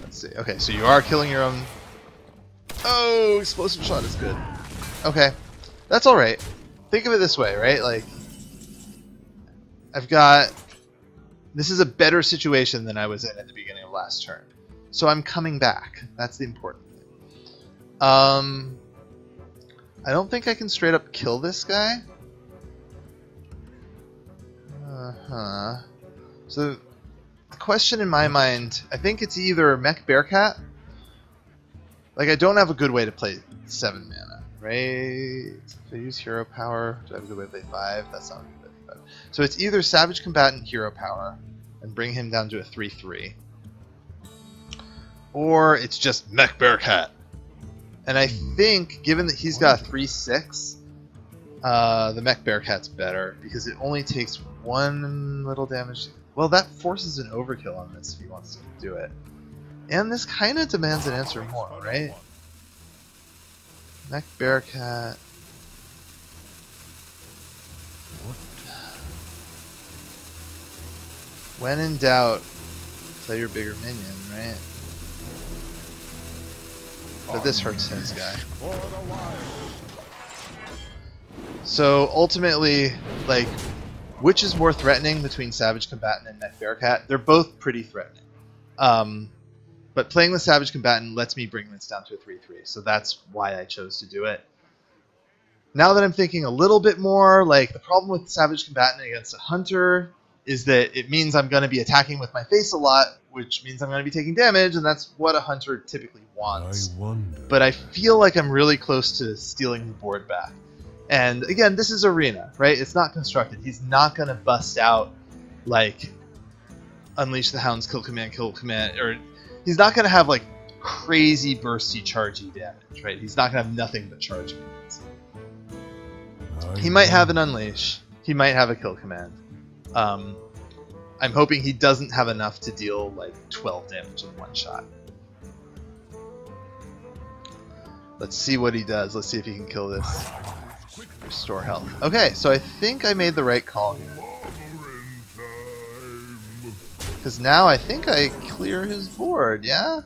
Speaker 1: Let's see. Okay, so you are killing your own... Oh, Explosive Shot is good. Okay, that's alright. Think of it this way, right? Like, I've got... This is a better situation than I was in at the beginning of last turn. So I'm coming back. That's the important thing. I don't think I can straight up kill this guy. So the question in my mind, I think it's either Mech Bearcat. Like, I don't have a good way to play 7 mana, right? If I use Hero Power, do I have a good way to play 5? That's not a good way to play 5. So it's either Savage Combatant Hero Power and bring him down to a 3/3. Or it's just Mech Bearcat. And I think, given that he's got a 3/6, the Mech Bearcat's better, because it only takes 1 little damage. Well, that forces an overkill on this if he wants to do it. And this kind of demands an answer more, right? Mech Bearcat. When in doubt, play your bigger minion, right? But this hurts his guy. So ultimately, like, which is more threatening between Savage Combatant and Mech Bearcat? They're both pretty threatening. But playing the Savage Combatant lets me bring this down to a 3/3, so that's why I chose to do it. Now that I'm thinking a little bit more, like, the problem with Savage Combatant against a Hunter is that it means I'm going to be attacking with my face a lot, which means I'm going to be taking damage, and that's what a Hunter typically wants.
Speaker 5: I wonder.
Speaker 1: But I feel like I'm really close to stealing the board back. And again, this is Arena, right? It's not constructed. He's not going to bust out, like, Unleash the Hounds, kill command, or he's not going to have, like, crazy bursty chargey damage, right? He's not going to have nothing but charge commands. He might have an Unleash. He might have a kill command. I'm hoping he doesn't have enough to deal, like, 12 damage in one shot. Let's see what he does. Let's see if he can kill this. Restore health. Okay, so I think I made the right call here. Because now I think I clear his board, yeah?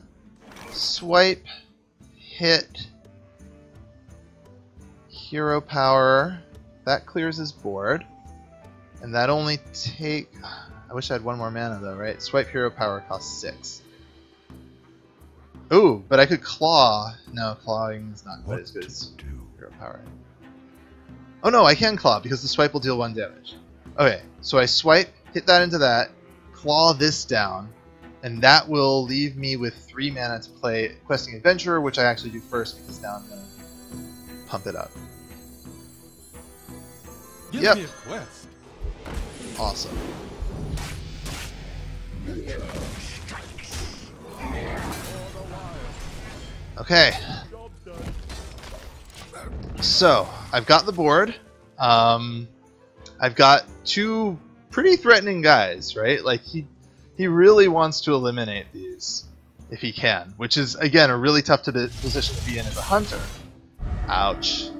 Speaker 1: Swipe, hit, hero power. That clears his board. And that only take... I wish I had one more mana though, right? Swipe hero power costs 6. Ooh, but I could claw. No, clawing is not quite as good as hero power. Oh no, I can claw because the swipe will deal 1 damage. Okay, so I swipe, hit that into that, claw this down, and that will leave me with 3 mana to play Questing Adventurer, which I actually do first because now I'm going to pump it up.
Speaker 2: Give
Speaker 1: Yep.
Speaker 2: me a quest.
Speaker 1: Awesome. Okay. So, I've got the board. I've got 2 pretty threatening guys, right? Like, he really wants to eliminate these if he can, which is, again, a really tough position to be in as a hunter. Ouch.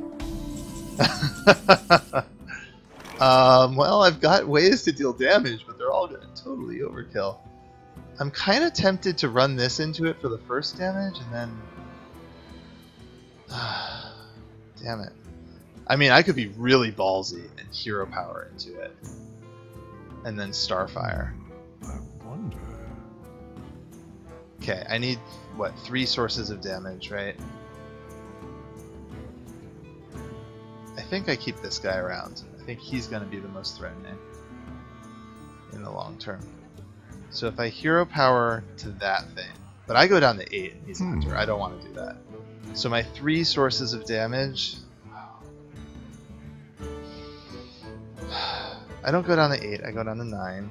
Speaker 1: Well, I've got ways to deal damage, but they're all going to totally overkill. I'm kind of tempted to run this into it for the first damage, and then... damn it. I mean, I could be really ballsy and hero power into it. And then Starfire.
Speaker 5: I wonder.
Speaker 1: Okay, I need, what, 3 sources of damage, right? I think I keep this guy around. I think he's going to be the most threatening in the long term. So if I hero power to that thing, but I go down to 8 and he's a hunter, I don't want to do that. So my 3 sources of damage... I don't go down to 8, I go down to 9.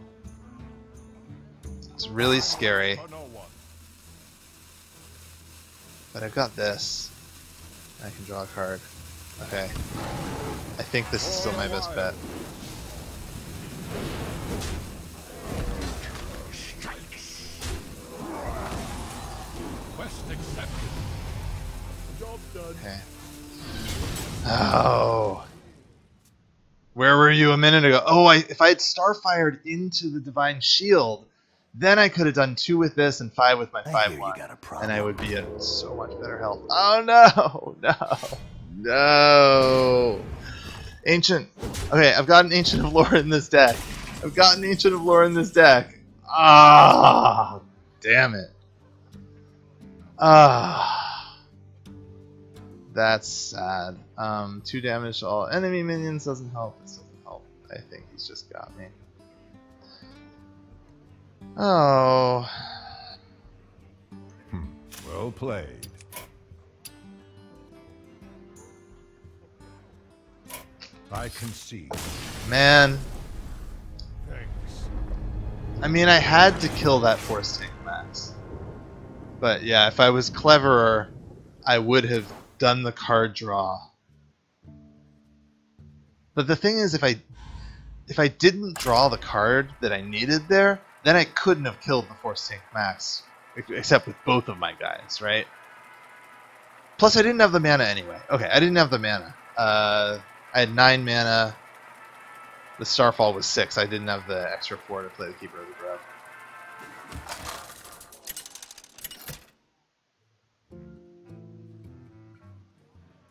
Speaker 1: It's really scary. But I've got this. I can draw a card. Okay. I think this is still my best bet.
Speaker 2: Quest accepted. Job done.
Speaker 1: Okay. Oh. Where were you a minute ago? Oh, if I had Starfired into the Divine Shield, then I could have done 2 with this and 5 with my 5/1. And I would be at so much better health. Oh no! No! No! Ancient. Okay, I've got an Ancient of Lore in this deck. Ah! Damn it. Ah. That's sad. 2 damage to all enemy minions doesn't help. This doesn't help. I think he's just got me. Oh.
Speaker 5: Well played. I concede.
Speaker 1: Man.
Speaker 2: Thanks.
Speaker 1: I mean, I had to kill that Force Tank Max. But yeah, if I was cleverer, I would have done the card draw. But the thing is, if I didn't draw the card that I needed there, then I couldn't have killed the Force Tank Max, except with both of my guys, right? Plus, I didn't have the mana anyway. Okay, I didn't have the mana. I had 9 mana. The Starfall was 6. I didn't have the extra 4 to play the Keeper of the Grove.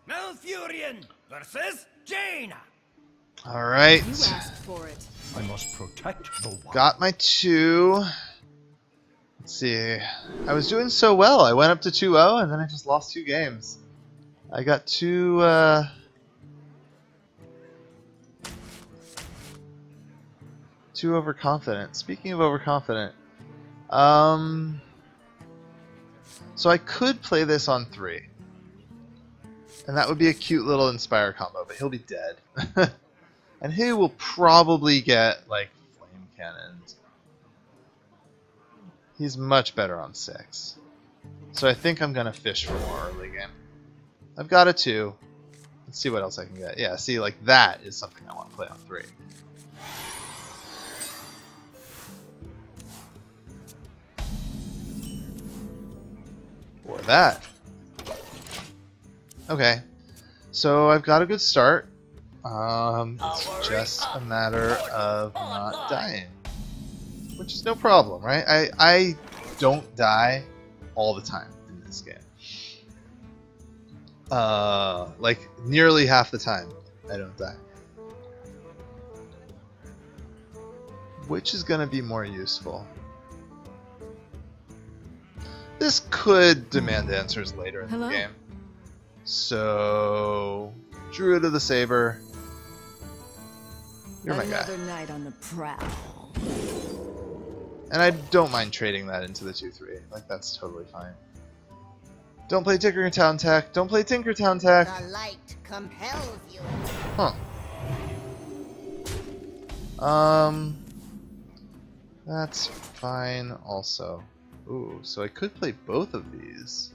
Speaker 6: Malfurion versus Jaina.
Speaker 1: Alright.
Speaker 4: You asked for it.
Speaker 5: I must protect the wild.
Speaker 1: Got my 2. Let's see. I was doing so well. I went up to 2-0 and then I just lost 2 games. I got 2 too overconfident. Speaking of overconfident, so I could play this on 3. And that would be a cute little Inspire combo, but he'll be dead. And he will probably get, like, Flame Cannons. He's much better on 6. So I think I'm going to fish for more early game. I've got a 2. Let's see what else I can get. Yeah, see, like, that is something I want to play on 3. Or that. Okay. So I've got a good start. It's just a matter of not dying. Which is no problem, right? I don't die all the time in this game. Like, nearly half the time, I don't die. Which is going to be more useful? This could demand answers later in the game. So, Druid of the Saber. You're my guy.
Speaker 4: Another night on the prowl.
Speaker 1: And I don't mind trading that into the 2-3. Like, that's totally fine. Don't play Tinkertown Tech. Don't play Tinkertown Tech.
Speaker 6: The light compels you.
Speaker 1: Huh. That's fine also. Ooh, so I could play both of these.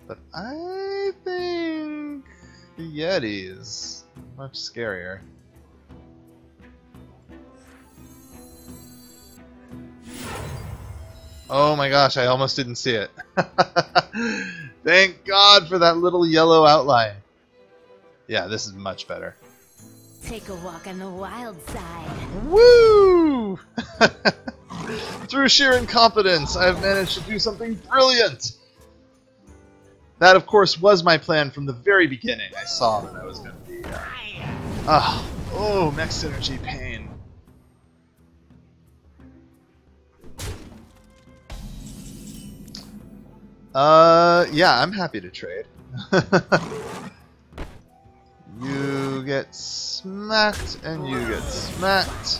Speaker 1: But I think the Yeti is much scarier. Oh my gosh, I almost didn't see it. Thank God for that little yellow outline. Yeah, this is much better.
Speaker 3: Take a walk on the wild side.
Speaker 1: Woo! Through sheer incompetence, I have managed to do something brilliant! That, of course, was my plan from the very beginning. I saw that I was going to be... oh, mech synergy pain. Yeah, I'm happy to trade. You get smacked, and you get smacked.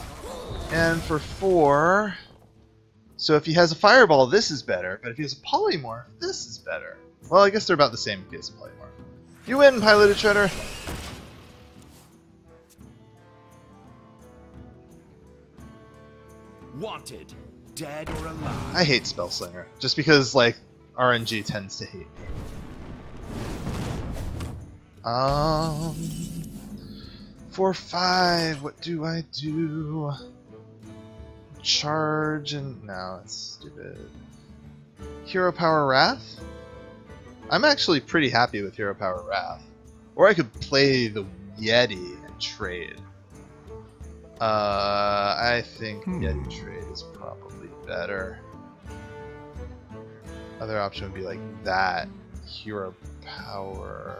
Speaker 1: And for 4... So if he has a Fireball, this is better. But if he has a Polymorph, this is better. Well, I guess they're about the same if he has a Polymorph. You win, Piloted Shredder!
Speaker 2: Wanted, dead or alive.
Speaker 1: I hate Spellslinger, just because, like, RNG tends to hate me. For 5, what do I do? Charge and... no, it's stupid. Hero Power Wrath? I'm actually pretty happy with Hero Power Wrath. Or I could play the Yeti and trade. I think Yeti trade is probably better. Other option would be like that. Hero Power...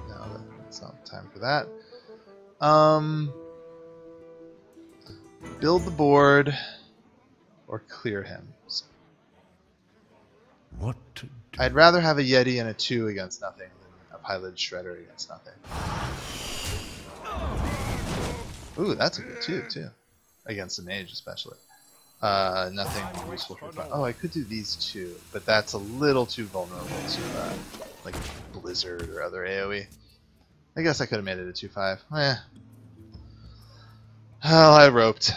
Speaker 1: no, that's not time for that. Build the board, or clear him.
Speaker 5: What to do?
Speaker 1: I'd rather have a Yeti and a 2 against nothing than a Piloted Shredder against nothing. Ooh, that's a good 2 too. Against a mage especially. Nothing useful for fun. Oh, I could do these 2, but that's a little too vulnerable to like Blizzard or other AoE. I guess I could have made it a 2-5. Eh. Well, I roped.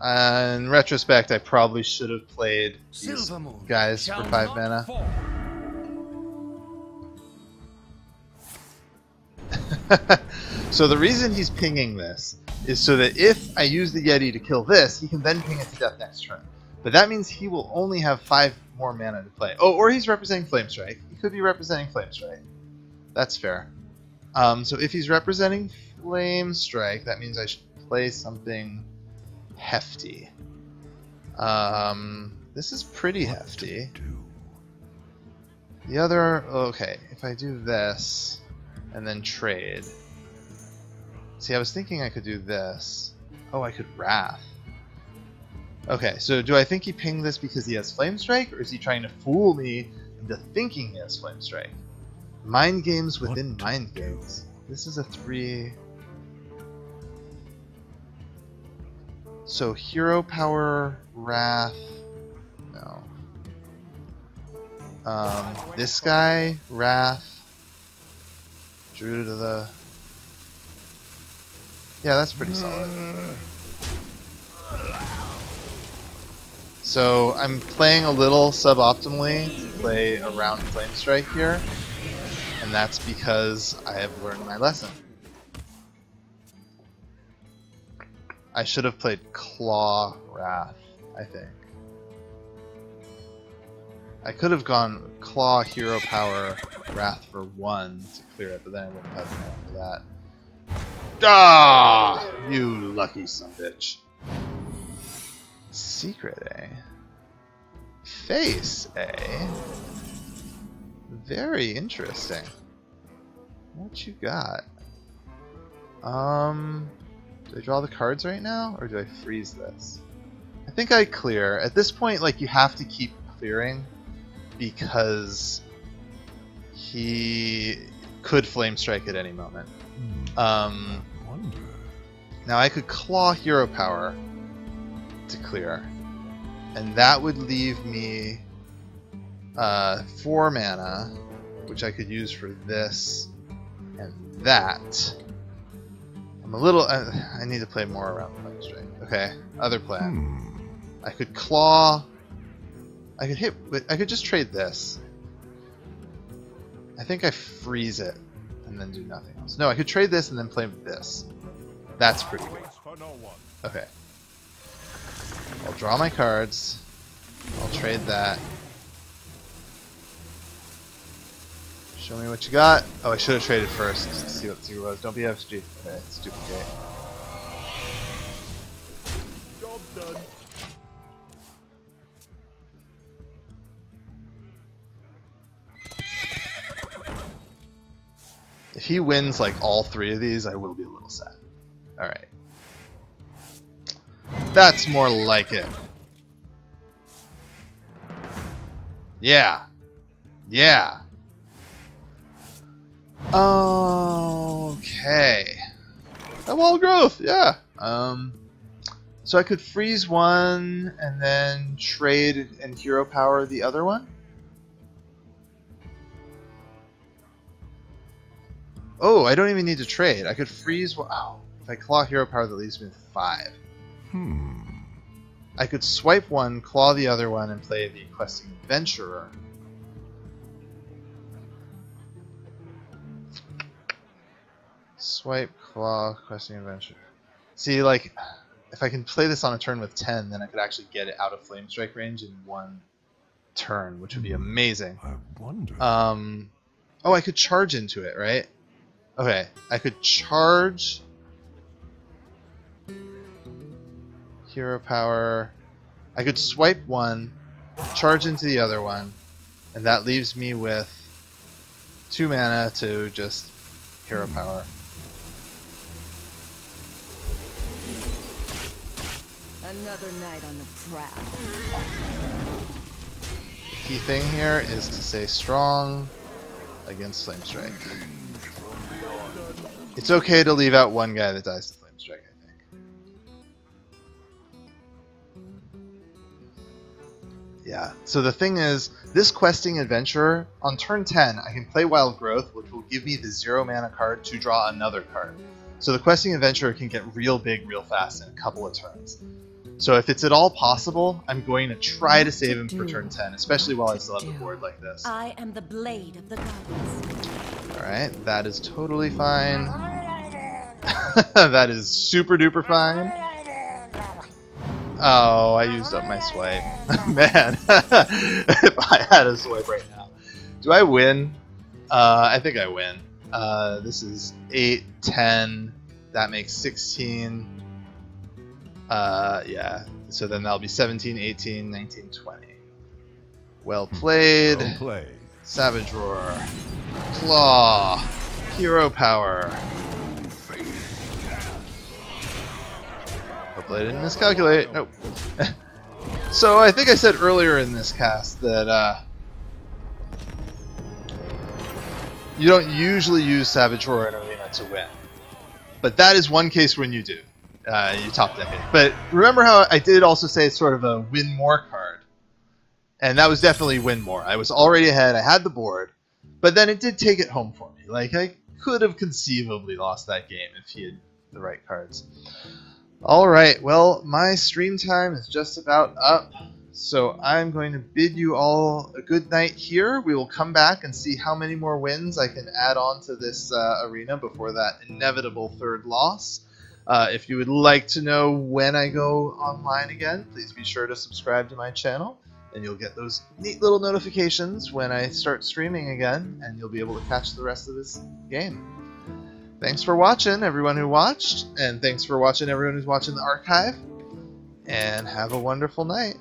Speaker 1: In retrospect, I probably should have played these guys for 5 mana. So the reason he's pinging this is so that if I use the Yeti to kill this, he can then ping it to death next turn. But that means he will only have 5 more mana to play. Oh, or he's representing Flame Strike. He could be representing Flame Strike. That's fair. So if he's representing Flame Strike, that means I should play something hefty. This is pretty hefty. The other... okay, if I do this and then trade, See, I was thinking I could do this. Oh, I could Wrath. Okay, so do I think he pinged this because he has Flame Strike, or is he trying to fool me into thinking he has Flame Strike? Mind games within mind games. This is a 3. So hero power, Wrath. No. This guy, Wrath. Druid of the. Yeah, that's pretty solid. So I'm playing a little suboptimally to play around Flame Strike here, and that's because I have learned my lesson. I should have played Claw Wrath, I think. I could have gone Claw Hero Power Wrath for 1 to clear it, but then I wouldn't have enough for that. Ah! You lucky sumbitch. Secret A. Face A. Very interesting. What you got? Do I draw the cards right now, or do I freeze this? I think I clear. At this point, like, you have to keep clearing because he could Flame Strike at any moment. Now I could Claw Hero Power to clear, and that would leave me 4 mana, which I could use for this and that. I'm a little. I need to play more around Flame Strike. Okay, other plan. I could Claw. I could hit. I could just trade this. I think I freeze it and then do nothing else. No, I could trade this and then play this. That's pretty good. Okay. I'll draw my cards. I'll trade that. Show me what you got. Oh, I should have traded first to see what the secret was. Don't be FSG. Okay, it's duplicate.
Speaker 2: Job done.
Speaker 1: If he wins like all 3 of these, I will be a little sad. Alright. That's more like it. Yeah. Yeah. Okay. Wall growth, yeah. So I could freeze one and then trade and hero power the other one. Oh, I don't even need to trade. I could freeze one. Oh, if I claw hero power, that leaves me with 5. I could swipe one, claw the other one, and play the Questing Adventurer. Swipe, claw, Questing Adventurer. See, like, if I can play this on a turn with 10, then I could actually get it out of Flame Strike range in 1 turn, which would be amazing.
Speaker 5: I wonder.
Speaker 1: Oh, I could charge into it, right? Okay, I could charge hero power. I could swipe one, charge into the other one, and that leaves me with 2 mana to just hero power.
Speaker 4: Another night on the prowl.
Speaker 1: The key thing here is to stay strong against Flame Strike. It's okay to leave out one guy that dies to Flame Strike, I think. Yeah, so the thing is, this Questing Adventurer, on turn 10, I can play Wild Growth, which will give me the 0 mana card to draw another card. So the Questing Adventurer can get real big real fast in a couple of turns. So if it's at all possible, I'm going to try to save him for turn 10, especially while I still have a board like this.
Speaker 3: I am the blade of the gods.
Speaker 1: Alright, that is totally fine. That is super duper fine. Oh, I used up my swipe. Man, if I had a swipe right now. Do I win? I think I win. This is 8, 10, that makes 16. Yeah, so then that'll be 17, 18, 19, 20. Well played.
Speaker 5: Well played.
Speaker 1: Savage Roar. Claw. Hero Power. Hopefully I didn't miscalculate. Nope. So I think I said earlier in this cast that you don't usually use Savage Roar in Arena to win. But that is one case when you do. You top deck it. But remember how I did also say it's sort of a win more card. And that was definitely win more. I was already ahead, I had the board, but then it did take it home for me. Like, I could have conceivably lost that game if he had the right cards. Alright, well, my stream time is just about up, so I'm going to bid you all a good night here. We will come back and see how many more wins I can add on to this arena before that inevitable third loss. If you would like to know when I go online again, please be sure to subscribe to my channel, and you'll get those neat little notifications when I start streaming again, and you'll be able to catch the rest of this game. Thanks for watching, everyone who watched, and thanks for watching everyone who's watching the archive, and have a wonderful night.